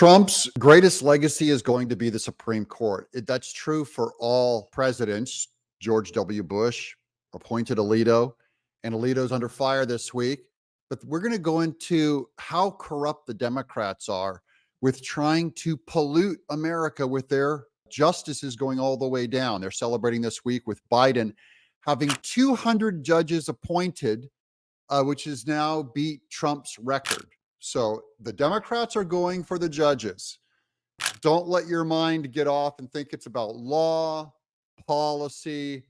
Trump's greatest legacy is going to be the Supreme Court. That's true for all presidents. George W. Bush appointed Alito, and Alito's under fire this week. But we're going to go into how corrupt the Democrats are with trying to pollute America with their justices going all the way down. They're celebrating this week with Biden having 200 judges appointed, which has now beat Trump's record. So the Democrats are going for the judges. Don't let your mind get off and think it's about law, policy.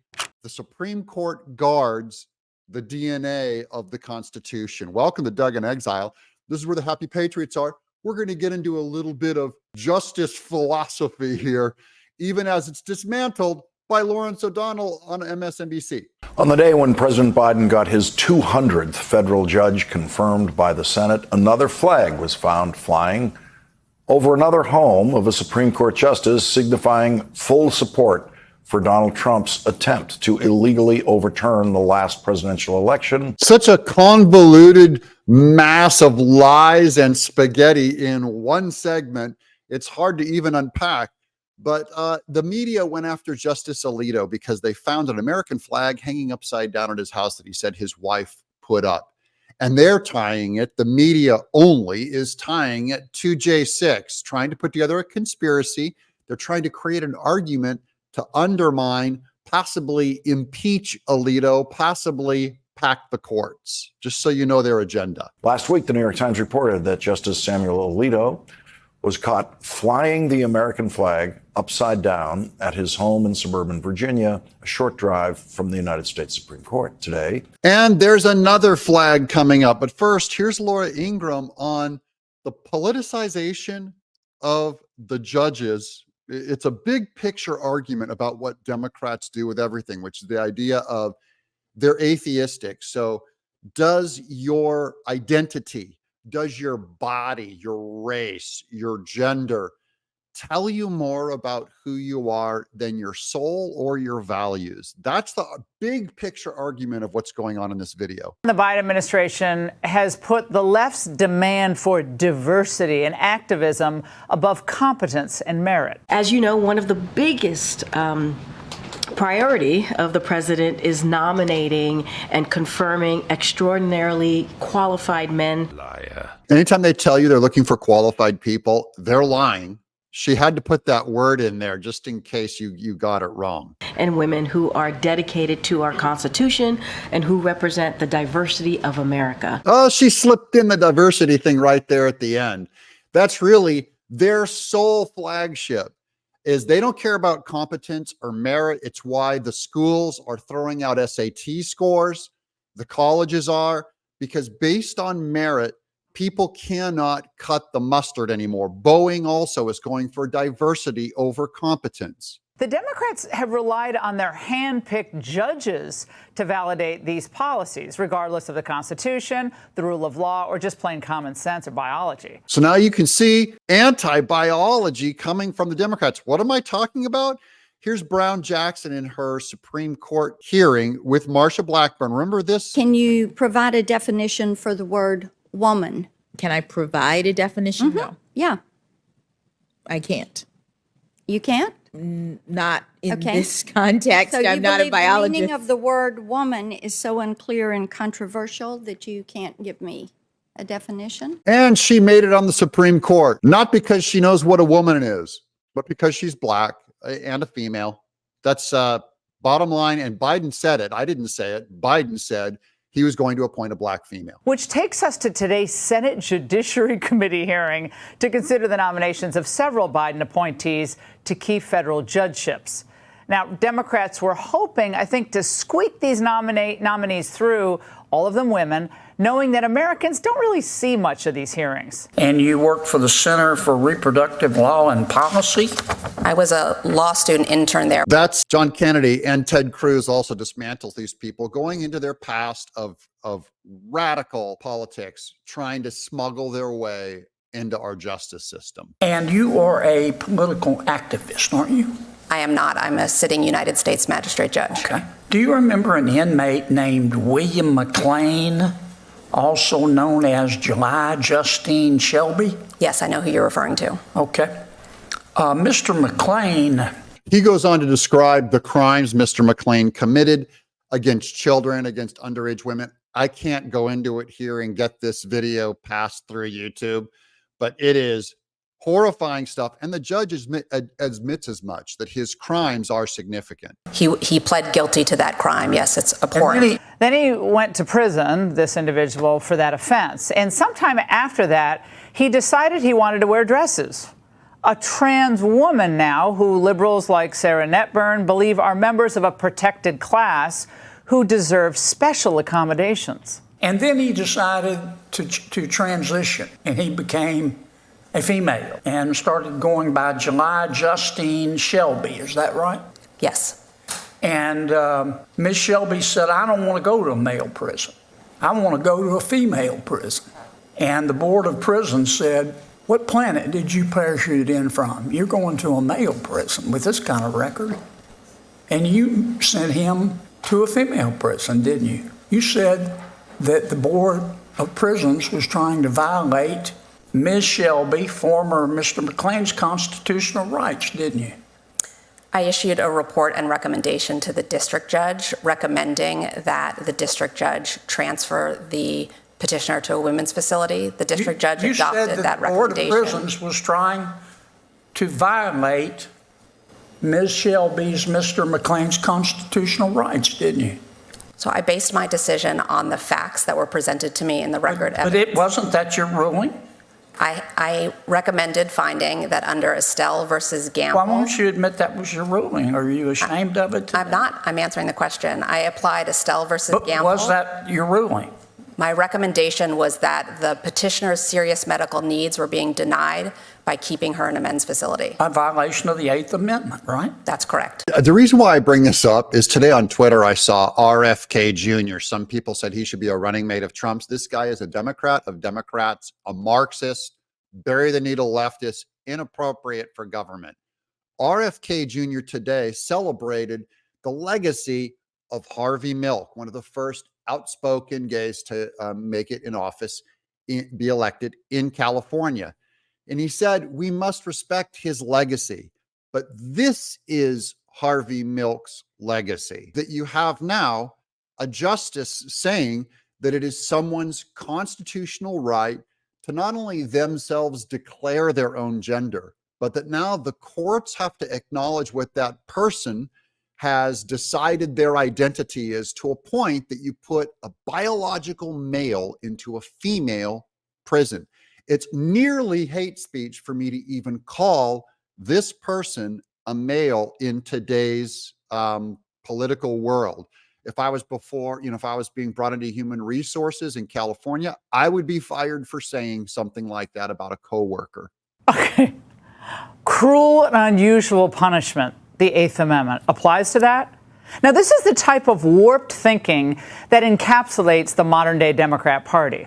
The Supreme Court guards the DNA of the Constitution. Welcome to Doug in Exile. This is where the happy patriots are. We're going to get into a little bit of justice philosophy here, even as it's dismantled by Lawrence O'Donnell on MSNBC. On the day when President Biden got his 200th federal judge confirmed by the Senate, another flag was found flying over another home of a Supreme Court justice, signifying full support for Donald Trump's attempt to illegally overturn the last presidential election. Such a convoluted mass of lies and spaghetti in one segment. It's hard to even unpack. But the media went after Justice Alito because they found an American flag hanging upside down at his house that he said his wife put up. And they're tying it, the media only is tying it to J6, trying to put together a conspiracy. They're trying to create an argument to undermine, possibly impeach Alito, possibly pack the courts, just so you know their agenda. Last week, the New York Times reported that Justice Samuel Alito was caught flying the American flag upside down at his home in suburban Virginia, a short drive from the United States Supreme Court today. And there's another flag coming up. But first, here's Laura Ingraham on the politicization of the judges. It's a big picture argument about what Democrats do with everything, which is the idea of they're atheistic. So does your identity, does your body, your race, your gender tell you more about who you are than your soul or your values? That's the big picture argument of what's going on in this video. The Biden administration has put the left's demand for diversity and activism above competence and merit. As you know, one of the biggest priority of the president is nominating and confirming extraordinarily qualified men. Liar. Anytime they tell you they're looking for qualified people, they're lying. She had to put that word in there just in case you got it wrong. And women who are dedicated to our Constitution and who represent the diversity of America. Oh, she slipped in the diversity thing right there at the end. That's really their sole flagship, is they don't care about competence or merit. It's why the schools are throwing out SAT scores. The colleges are, because based on merit, people cannot cut the mustard anymore. Boeing also is going for diversity over competence. The Democrats have relied on their hand-picked judges to validate these policies, regardless of the Constitution, the rule of law, or just plain common sense or biology. So now you can see anti-biology coming from the Democrats. What am I talking about? Here's Brown Jackson in her Supreme Court hearing with Marsha Blackburn. Remember this? Can you provide a definition for the word woman? Can I provide a definition? No. Yeah. I can't. You can't? Not in this context. So I'm not a biologist. The meaning of the word woman is so unclear and controversial that you can't give me a definition? And she made it on the Supreme Court, not because she knows what a woman is, but because she's black and a female. That's bottom line. And Biden said it. I didn't say it. Biden said he was going to appoint a black female. Which takes us to today's Senate Judiciary Committee hearing to consider the nominations of several Biden appointees to key federal judgeships. Now, Democrats were hoping, I think, to squeak these nominees through, all of them women, knowing that Americans don't really see much of these hearings. And you worked for the Center for Reproductive Law and Policy? I was a law student intern there. That's John Kennedy, and Ted Cruz also dismantled these people going into their past of radical politics, trying to smuggle their way into our justice system. And you are a political activist, aren't you? I am not. I'm a sitting United States magistrate judge. Okay. Do you remember an inmate named William McLean also known as July Justine Shelby? Yes, I know who you're referring to. Okay. Mr. McClain. He goes on to describe the crimes Mr. McClain committed against children, against underage women. I can't go into it here and get this video passed through YouTube, but it is horrifying stuff. And the judge admits as much, that his crimes are significant. He pled guilty to that crime. Yes, it's abhorrent. Then he went to prison, this individual, for that offense. And sometime after that, he decided he wanted to wear dresses. A trans woman now, who liberals like Sarah Netburn believe are members of a protected class who deserve special accommodations. And then he decided to transition, and he became a female and started going by July Justine Shelby. Is that right? Yes. And Ms. Shelby said, I don't want to go to a male prison. I want to go to a female prison. And the Board of Prisons said, what planet did you parachute in from? You're going to a male prison with this kind of record. And you sent him to a female prison, didn't you? You said that the Board of Prisons was trying to violate Ms. Shelby, former Mr. McClain's constitutional rights, didn't you? I issued a report and recommendation to the district judge recommending that the district judge transfer the petitioner to a women's facility. The district judge adopted that recommendation. The Board of Prisons was trying to violate Ms. Shelby's, Mr. McClain's constitutional rights, didn't you? So I based my decision on the facts that were presented to me in the record evidence. But it wasn't that your ruling? I recommended finding that under Estelle versus Gamble. Why won't you admit that was your ruling? Are you ashamed of it? I'm not. I'm answering the question. I applied Estelle versus Gamble. Was that your ruling? My recommendation was that the petitioner's serious medical needs were being denied by keeping her in a men's facility. A violation of the Eighth Amendment, right? That's correct. The reason why I bring this up is today on Twitter, I saw RFK Jr. Some people said he should be a running mate of Trump's. This guy is a Democrat of Democrats, a Marxist, bury the needle leftist, inappropriate for government. RFK Jr. today celebrated the legacy of Harvey Milk, one of the first outspoken gays to make it in office, be elected in California. And he said, we must respect his legacy. But this is Harvey Milk's legacy, that you have now a justice saying that it is someone's constitutional right to not only themselves declare their own gender, but that now the courts have to acknowledge what that person has decided their identity is, to a point that you put a biological male into a female prison. It's nearly hate speech for me to even call this person a male in today's political world. If I was if I was being brought into human resources in California, I would be fired for saying something like that about a coworker. Okay. Cruel and unusual punishment. The Eighth Amendment applies to that. Now, this is the type of warped thinking that encapsulates the modern day Democrat Party.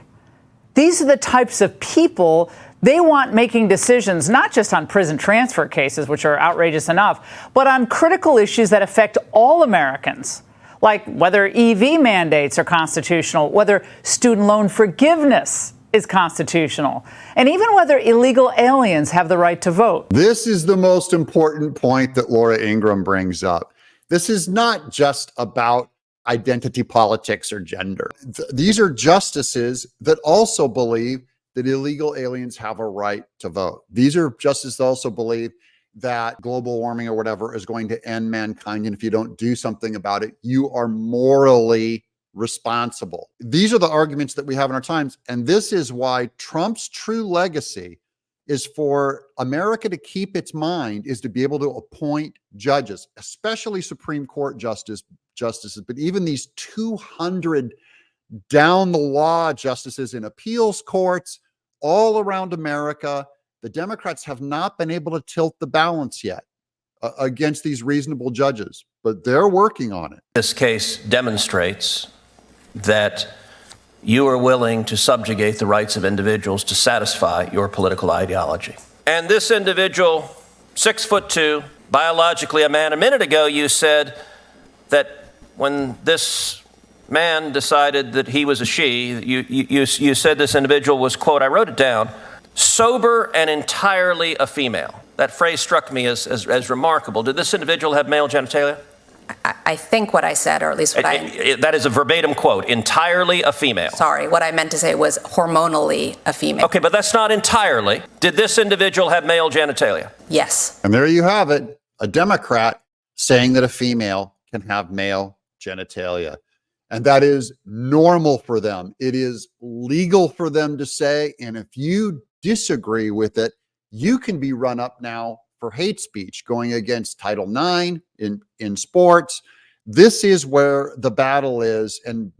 These are the types of people they want making decisions, not just on prison transfer cases, which are outrageous enough, but on critical issues that affect all Americans, like whether EV mandates are constitutional, whether student loan forgiveness is constitutional, and even whether illegal aliens have the right to vote. This is the most important point that Laura Ingraham brings up. This is not just about identity politics or gender. These are justices that also believe that illegal aliens have a right to vote. These are justices that also believe that global warming or whatever is going to end mankind, and if you don't do something about it, you are morally responsible. These are the arguments that we have in our times, and this is why Trump's true legacy is for America to keep its mind, is to be able to appoint judges, especially Supreme Court justices, but even these 200 down the law justices in appeals courts all around America. The Democrats have not been able to tilt the balance yet against these reasonable judges, but they're working on it. This case demonstrates that you are willing to subjugate the rights of individuals to satisfy your political ideology. And this individual, 6'2", biologically a man, a minute ago you said that when this man decided that he was a she, you said this individual was, quote, I wrote it down, sober and entirely a female. That phrase struck me as remarkable. Did this individual have male genitalia? I think what I said, or at least what that is a verbatim quote, entirely a female. Sorry, what I meant to say was hormonally a female. Okay, but that's not entirely. Did this individual have male genitalia? Yes. And there you have it, a Democrat saying that a female can have male genitalia. And that is normal for them. It is legal for them to say, and if you disagree with it, you can be run up now for hate speech going against Title IX in sports. This is where the battle is. And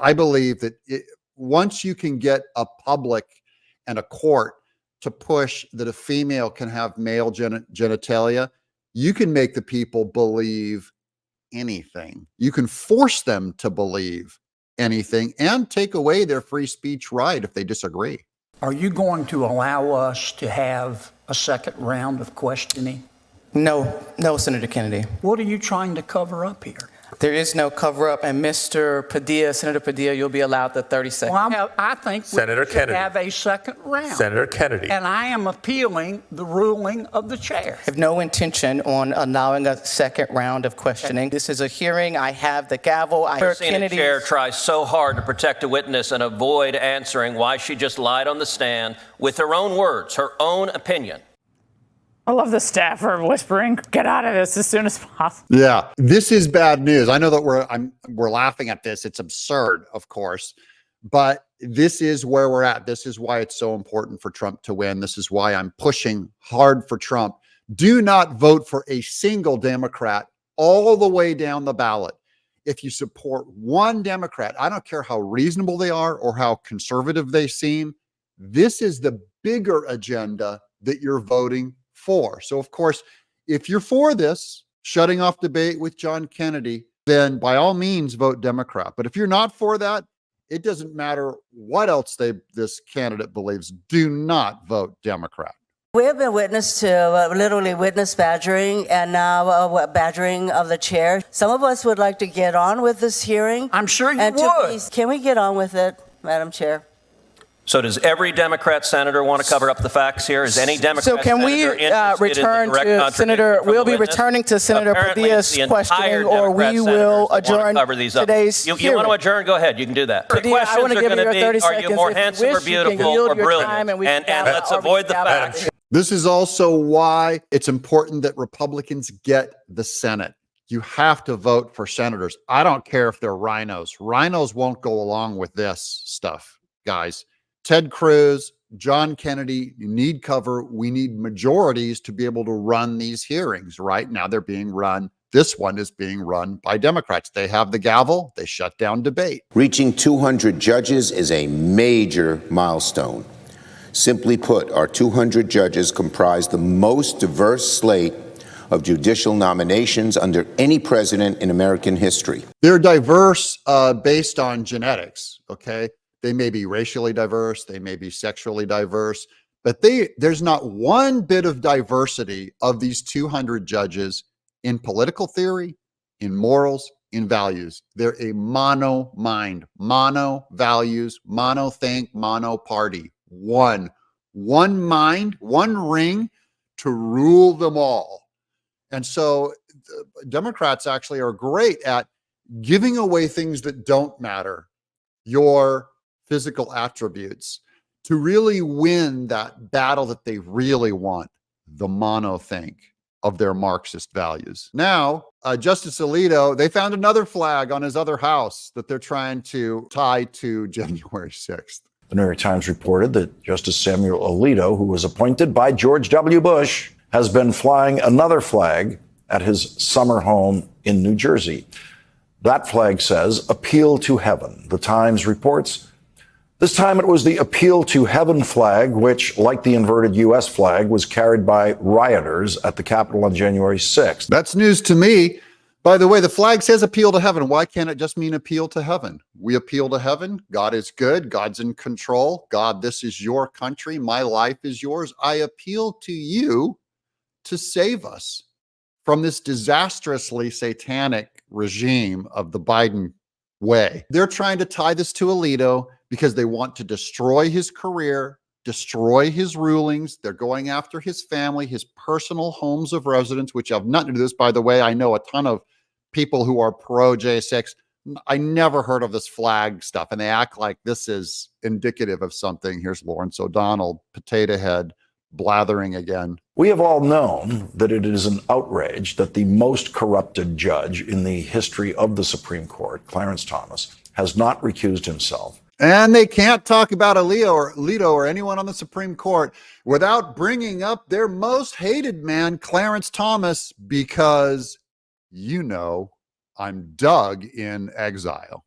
I believe that once you can get a public and a court to push that a female can have male genitalia, you can make the people believe anything. You can force them to believe anything and take away their free speech right if they disagree. Are you going to allow us to have a second round of questioning? No, Senator Kennedy. What are you trying to cover up here? There is no cover-up, and Mr. Padilla, Senator Padilla, you'll be allowed the 30 seconds. Well, I think Senator we should have a second round. Senator Kennedy. And I am appealing the ruling of the chair. I have no intention on allowing a second round of questioning. This is a hearing. I have the gavel. I've seen a chair try so hard to protect a witness and avoid answering why she just lied on the stand with her own words, her own opinion. I love the staffer whispering, get out of this as soon as possible. Yeah, this is bad news. I know that we're laughing at this. It's absurd, of course, but this is where we're at. This is why it's so important for Trump to win. This is why I'm pushing hard for Trump. Do not vote for a single Democrat all the way down the ballot. If you support one Democrat, I don't care how reasonable they are or how conservative they seem, this is the bigger agenda that you're voting for. So, of course, if you're for this, shutting off debate with John Kennedy, then by all means vote Democrat. But if you're not for that, it doesn't matter what else this candidate believes. Do not vote Democrat. We have been witness to literally witness badgering and now badgering of the chair. Some of us would like to get on with this hearing. I'm sure you would. Can we get on with it, Madam Chair? So does every Democrat senator want to cover up the facts here? Is any Democrat So can we return to Senator, we'll be returning to Senator Padilla's questioning, or we will adjourn today's hearing. You want to adjourn? Go ahead. You can do that. The Padilla, I want to give you your 30 are you more handsome or beautiful or brilliant? And let's avoid the facts. This is also why it's important that Republicans get the Senate. You have to vote for senators. I don't care if they're rhinos. Rhinos won't go along with this stuff, guys. Ted Cruz, John Kennedy, you need cover. We need majorities to be able to run these hearings. Right now, they're being run. This one is being run by Democrats. They have the gavel. They shut down debate. Reaching 200 judges is a major milestone. Simply put, our 200 judges comprise the most diverse slate of judicial nominations under any president in American history. They're diverse based on genetics, okay? They may be racially diverse, they may be sexually diverse, but there's not one bit of diversity of these 200 judges in political theory, in morals, in values. They're a mono mind, mono values, mono think, mono party. One mind, one ring to rule them all. And so Democrats actually are great at giving away things that don't matter, your physical attributes, to really win that battle that they really want, the monothink of their Marxist values. Now, Justice Alito, they found another flag on his other house that they're trying to tie to January 6th. The New York Times reported that Justice Samuel Alito, who was appointed by George W. Bush, has been flying another flag at his summer home in New Jersey. That flag says, "Appeal to Heaven." The Times reports this time it was the Appeal to Heaven flag, which, like the inverted U.S. flag, was carried by rioters at the Capitol on January 6th. That's news to me. By the way, the flag says appeal to heaven. Why can't it just mean appeal to heaven? We appeal to heaven. God is good. God's in control. God, this is your country. My life is yours. I appeal to you to save us from this disastrously satanic regime of the Biden way. They're trying to tie this to Alito because they want to destroy his career, destroy his rulings. They're going after his family, his personal homes of residence, which have nothing to do with this. By the way, I know a ton of people who are pro J6. I never heard of this flag stuff, and they act like this is indicative of something. Here's Lawrence O'Donnell, potato head, blathering again. We have all known that it is an outrage that the most corrupted judge in the history of the Supreme Court, Clarence Thomas, has not recused himself. And they can't talk about Alito or anyone on the Supreme Court without bringing up their most hated man, Clarence Thomas, because, you know, I'm Doug in Exile.